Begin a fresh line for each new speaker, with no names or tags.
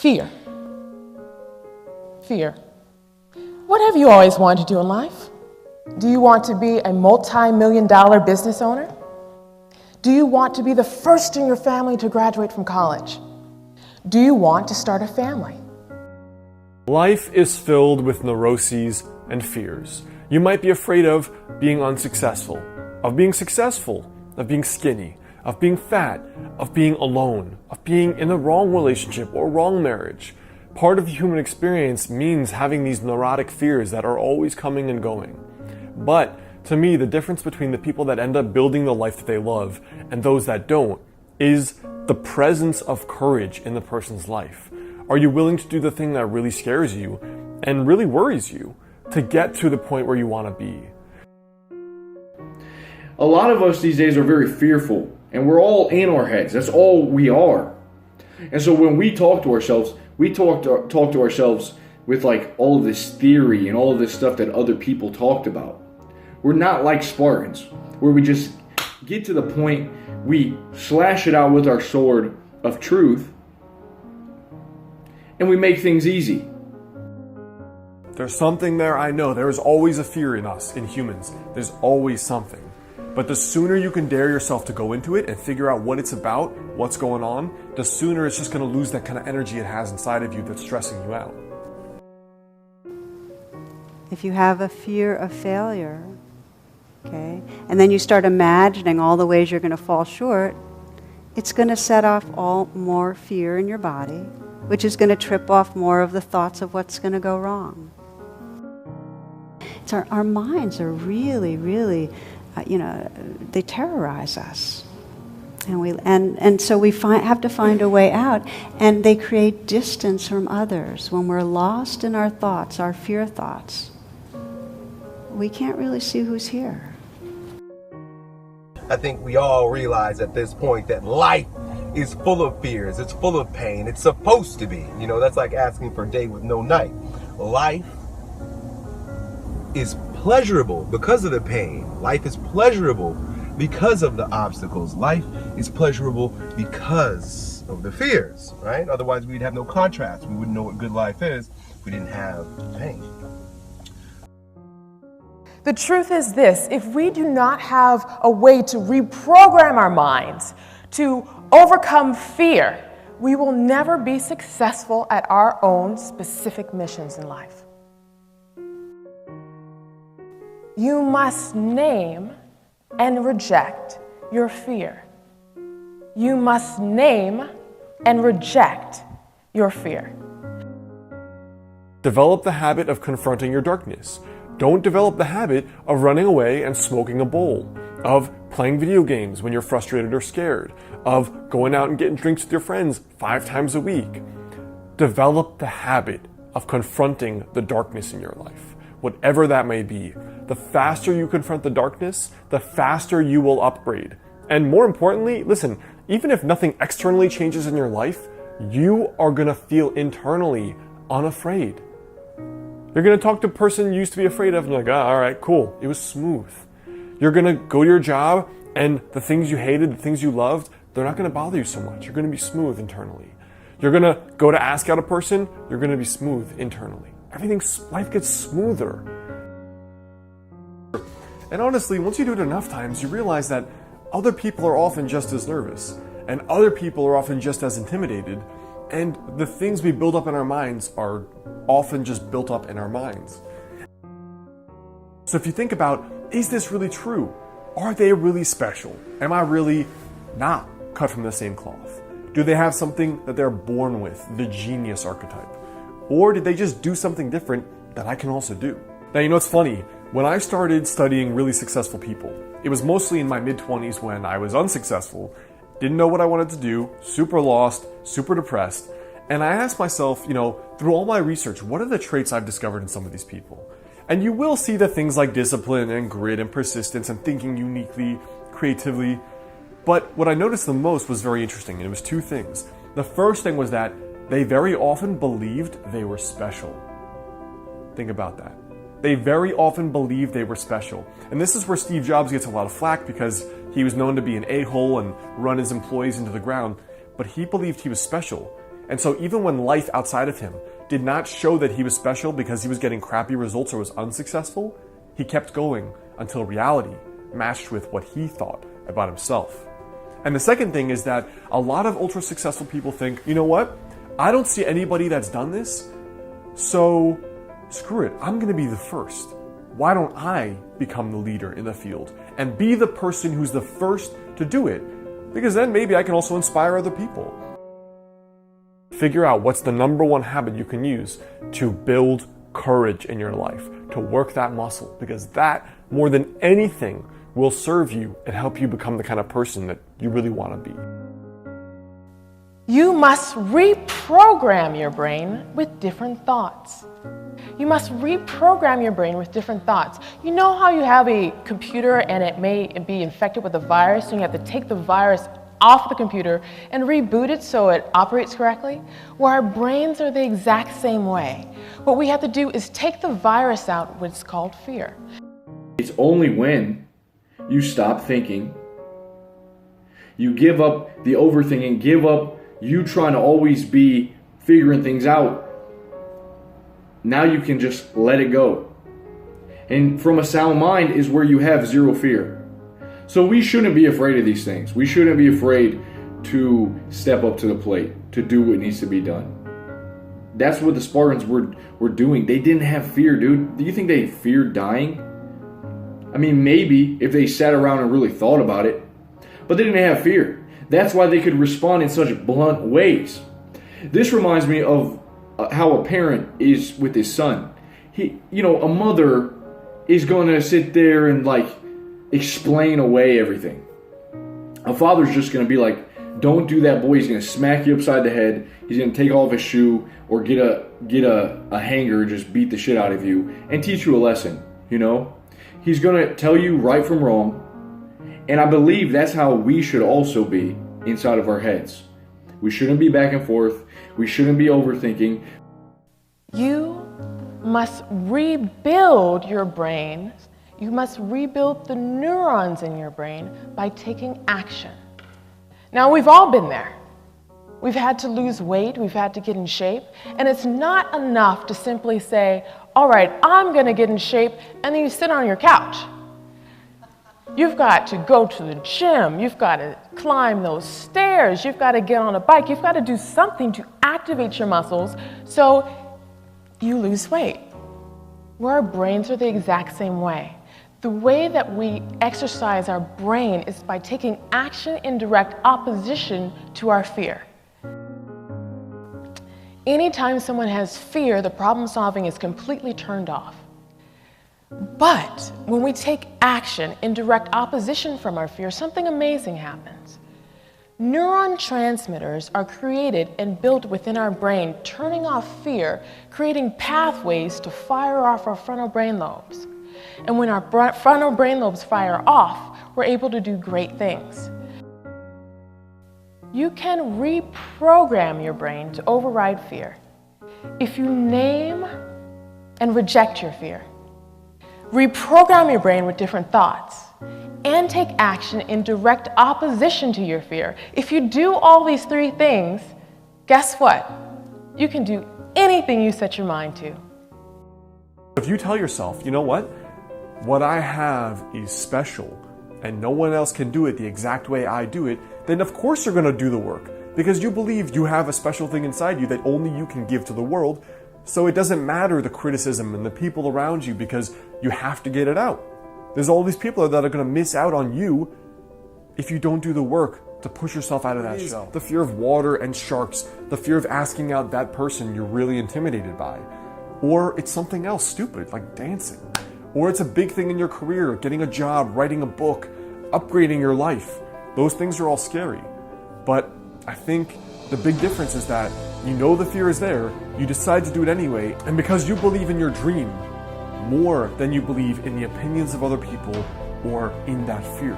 Fear. Fear. What have you always wanted to do in life? Do you want to be a multi-million-dollar business owner? Do you want to be the first in your family to graduate from college? Do you want to start a family?
Life is filled with neuroses and fears. You might be afraid of being unsuccessful, of being successful, of being skinny, of being fat, of being alone, of being in the wrong relationship or wrong marriage. Part of the human experience means having these neurotic fears that are always coming and going. But to me, the difference between the people that end up building the life that they love and those that don't is the presence of courage in the person's life. Are you willing to do the thing that really scares you and really worries you to get to the point where you want to be?
A lot of us these days are very fearful, and we're all in our heads. That's all we are. And so when we talk to ourselves, we talk to ourselves with like all of this theory and all of this stuff that other people talked about. We're not like Spartans, where we just get to the point, we slash it out with our sword of truth, and we make things easy.
There's something there, I know. There is always a fear in us, in humans. There's always something. But the sooner you can dare yourself to go into it and figure out what it's about, what's going on, the sooner it's just going to lose that kind of energy it has inside of you that's stressing you out.
If you have a fear of failure, okay, and then you start imagining all the ways you're going to fall short, it's going to set off all more fear in your body, which is going to trip off more of the thoughts of what's going to go wrong. It's our minds are really, really, they terrorize us. And so we have to find a way out, and they create distance from others. When we're lost in our thoughts, our fear thoughts, we can't really see who's here.
I think we all realize at this point that life is full of fears, it's full of pain, it's supposed to be. That's like asking for a day with no night. Life is pleasurable because of the pain. Life is pleasurable because of the obstacles. Life is pleasurable because of the fears, right? Otherwise we'd have no contrast. We wouldn't know what good life is if we didn't have pain.
The truth is this: if we do not have a way to reprogram our minds to overcome fear, we will never be successful at our own specific missions in life. You must name and reject your fear. You must name and reject your fear.
Develop the habit of confronting your darkness. Don't develop the habit of running away and smoking a bowl, of playing video games when you're frustrated or scared, of going out and getting drinks with your friends 5 times a week. Develop the habit of confronting the darkness in your life, whatever that may be. The faster you confront the darkness, the faster you will upgrade. And more importantly, listen, even if nothing externally changes in your life, you are going to feel internally unafraid. You're going to talk to a person you used to be afraid of and you're like, all right, cool, it was smooth. You're going to go to your job and the things you hated, the things you loved, they're not going to bother you so much. You're going to be smooth internally. You're going to go to ask out a person, you're going to be smooth internally. Life gets smoother. And honestly, once you do it enough times, you realize that other people are often just as nervous, and other people are often just as intimidated, and the things we build up in our minds are often just built up in our minds. So if you think about, is this really true? Are they really special? Am I really not cut from the same cloth? Do they have something that they're born with, the genius archetype? Or did they just do something different that I can also do? Now, it's funny. When I started studying really successful people, it was mostly in my mid-20s when I was unsuccessful, didn't know what I wanted to do, super lost, super depressed. And I asked myself, through all my research, what are the traits I've discovered in some of these people? And you will see the things like discipline and grit and persistence and thinking uniquely, creatively. But what I noticed the most was very interesting, and it was 2 things. The first thing was that they very often believed they were special. Think about that. They very often believed they were special. And this is where Steve Jobs gets a lot of flack because he was known to be an a-hole and run his employees into the ground. But he believed he was special. And so even when life outside of him did not show that he was special because he was getting crappy results or was unsuccessful, he kept going until reality matched with what he thought about himself. And the second thing is that a lot of ultra successful people think, you know what? I don't see anybody that's done this, so screw it, I'm gonna be the first. Why don't I become the leader in the field and be the person who's the first to do it? Because then maybe I can also inspire other people. Figure out what's the number one habit you can use to build courage in your life, to work that muscle, because that, more than anything, will serve you and help you become the kind of person that you really want to be.
You must reprogram your brain with different thoughts. You must reprogram your brain with different thoughts. You know how you have a computer and it may be infected with a virus and you have to take the virus off the computer and reboot it so it operates correctly? Well, our brains are the exact same way. What we have to do is take the virus out, what's called fear.
It's only when you stop thinking, you give up the overthinking, give up you trying to always be figuring things out. Now you can just let it go. And from a sound mind is where you have zero fear. So we shouldn't be afraid of these things. We shouldn't be afraid to step up to the plate, to do what needs to be done. That's what the Spartans were doing. They didn't have fear, dude. Do you think they feared dying? I mean, maybe if they sat around and really thought about it, but they didn't have fear. That's why they could respond in such blunt ways. This reminds me of how a parent is with his son. A mother is going to sit there and explain away everything. A father's just going to be like, don't do that, boy. He's going to smack you upside the head. He's going to take off his shoe or get a hanger, just beat the shit out of you and teach you a lesson, He's going to tell you right from wrong. And I believe that's how we should also be inside of our heads. We shouldn't be back and forth. We shouldn't be overthinking.
You must rebuild your brain. You must rebuild the neurons in your brain by taking action. Now, we've all been there. We've had to lose weight, we've had to get in shape, and it's not enough to simply say, all right, I'm gonna get in shape, and then you sit on your couch. You've got to go to the gym, you've got to climb those stairs, you've got to get on a bike, you've got to do something to activate your muscles so you lose weight. Where our brains are the exact same way. The way that we exercise our brain is by taking action in direct opposition to our fear. Anytime someone has fear, the problem solving is completely turned off. But when we take action in direct opposition from our fear, something amazing happens. Neuron transmitters are created and built within our brain, turning off fear, creating pathways to fire off our frontal brain lobes. And when our frontal brain lobes fire off, we're able to do great things. You can reprogram your brain to override fear if you name and reject your fear. Reprogram your brain with different thoughts and take action in direct opposition to your fear. If you do all these three things, guess what? You can do anything you set your mind to.
If you tell yourself, you know what I have is special and no one else can do it the exact way I do it, then of course you're going to do the work because you believe you have a special thing inside you that only you can give to the world. So it doesn't matter the criticism and the people around you because you have to get it out. There's all these people that are going to miss out on you if you don't do the work to push yourself out of that shell. The fear of water and sharks, the fear of asking out that person you're really intimidated by. Or it's something else stupid like dancing. Or it's a big thing in your career, getting a job, writing a book, upgrading your life. Those things are all scary. But I think the big difference is that you know the fear is there, you decide to do it anyway, and because you believe in your dream more than you believe in the opinions of other people or in that fear.